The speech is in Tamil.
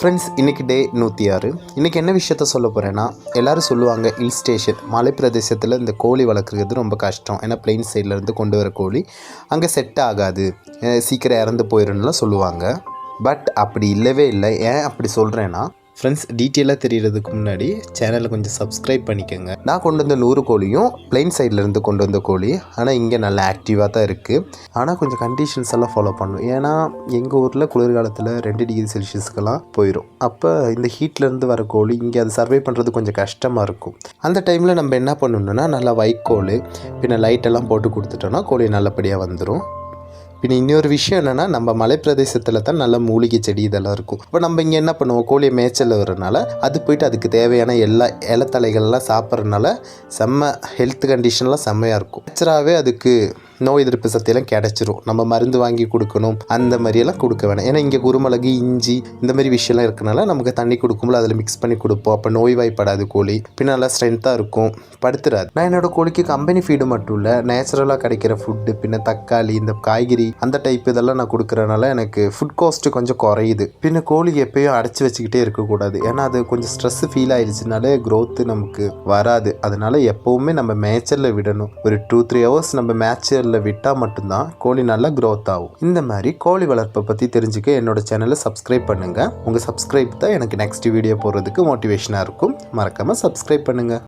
ஃப்ரெண்ட்ஸ், இன்றைக்கி டே 106. இன்றைக்கி என்ன விஷயத்த சொல்ல போகிறேன்னா, எல்லோரும் சொல்லுவாங்க ஹில் ஸ்டேஷன் மலை பிரதேசத்தில் இந்த கோழி வளர்க்குறது ரொம்ப கஷ்டம். ஏன்னா பிளெயின் சைட்லேருந்து கொண்டு வர கோழி அங்கே செட் ஆகாது, சீக்கிரம் இறந்து போயிடும்லாம் சொல்லுவாங்க. பட் அப்படி இல்லவே இல்லை. ஏன் அப்படி சொல்கிறேன்னா, ஃப்ரெண்ட்ஸ், டீட்டெயிலாக தெரியறதுக்கு முன்னாடி சேனலை கொஞ்சம் சப்ஸ்கிரைப் பண்ணிக்கோங்க. நான் கொண்டு வந்த 100 கோழியும் பிளெயின் சைட்லேருந்து கொண்டு வந்த கோழி. ஆனால் இங்கே நல்லா ஆக்டிவாக தான் இருக்குது. ஆனால் கொஞ்சம் கண்டிஷன்ஸ் எல்லாம் ஃபாலோ பண்ணணும். ஏன்னா எங்கள் ஊரில் குளிர்காலத்தில் 2 டிகிரி செல்சியஸ்க்கெல்லாம் போயிடும். அப்போ இந்த ஹீட்லேருந்து வர கோழி இங்கே அது சர்வை பண்ணுறது கொஞ்சம் கஷ்டமாக இருக்கும். அந்த டைமில் நம்ம என்ன பண்ணணுன்னா, நல்லா வைக்கோல் பின்ன லைட்டெல்லாம் போட்டு கொடுத்துட்டோன்னா கோழி நல்லபடியாக வந்துடும். பின்ன இன்னொரு விஷயம் என்னென்னா, நம்ம மலை பிரதேசத்தில் தான் நல்ல மூலிகை செடி இதெல்லாம் இருக்கும். இப்போ நம்ம இங்கே என்ன பண்ணுவோம், கோழியை மேய்ச்சல் வரனால அது போயிட்டு அதுக்கு தேவையான எல்லா இலத்தலைகள்லாம் சாப்பிட்றதுனால செம்ம ஹெல்த் கண்டிஷன்லாம் செம்மையாக இருக்கும். நேச்சராகவே அதுக்கு நோய் எதிர்ப்பு சக்தியெல்லாம் கிடச்சிரும். நம்ம மருந்து வாங்கி கொடுக்கணும் அந்த மாதிரியெல்லாம் கொடுக்க வேணாம். ஏன்னா இங்கே குருமிளகு, இஞ்சி இந்த மாதிரி விஷயம்லாம் இருக்கனால நமக்கு தண்ணி கொடுக்கும்போது அதில் மிக்ஸ் பண்ணி கொடுப்போம். அப்போ நோய்வாய்ப்படாது கோழி, பின்ன நல்லா ஸ்ட்ரென்த்தாக இருக்கும், படுத்துறாது. நான் என்னோடய கோழிக்கு கம்பெனி ஃபீடு மட்டும் இல்லை, நேச்சுரலாக கிடைக்கிற ஃபுட்டு, பின்ன தக்காளி, இந்த காய்கறி அந்த டைப் இதெல்லாம் நான் கொடுக்குறனால எனக்கு ஃபுட் காஸ்ட்டு கொஞ்சம் குறையுது. பின்ன கோழி எப்பயும் அடைச்சி வச்சுக்கிட்டே இருக்கக்கூடாது. ஏன்னா அது கொஞ்சம் ஸ்ட்ரெஸ் ஃபீல் ஆயிடுச்சுனாலே க்ரோத்து நமக்கு வராது. அதனால எப்போவுமே நம்ம மேய்ச்சலில் விடணும். ஒரு 2-3 ஹவர்ஸ் நம்ம மேய்ச்சல் விட்டால் மட்டும்தான் கோழி நல்லா க்ரோத் ஆகும். இந்த மாதிரி கோழி வளர்ப்பை பற்றி தெரிஞ்சுக்க என்னோட சேனலை சப்ஸ்கிரைப் பண்ணுங்கள். உங்கள் சப்ஸ்கிரைப் தான் எனக்கு நெக்ஸ்ட் வீடியோ போடுறதுக்கு மோட்டிவேஷனாக இருக்கும். மறக்காமல் சப்ஸ்கிரைப் பண்ணுங்கள்.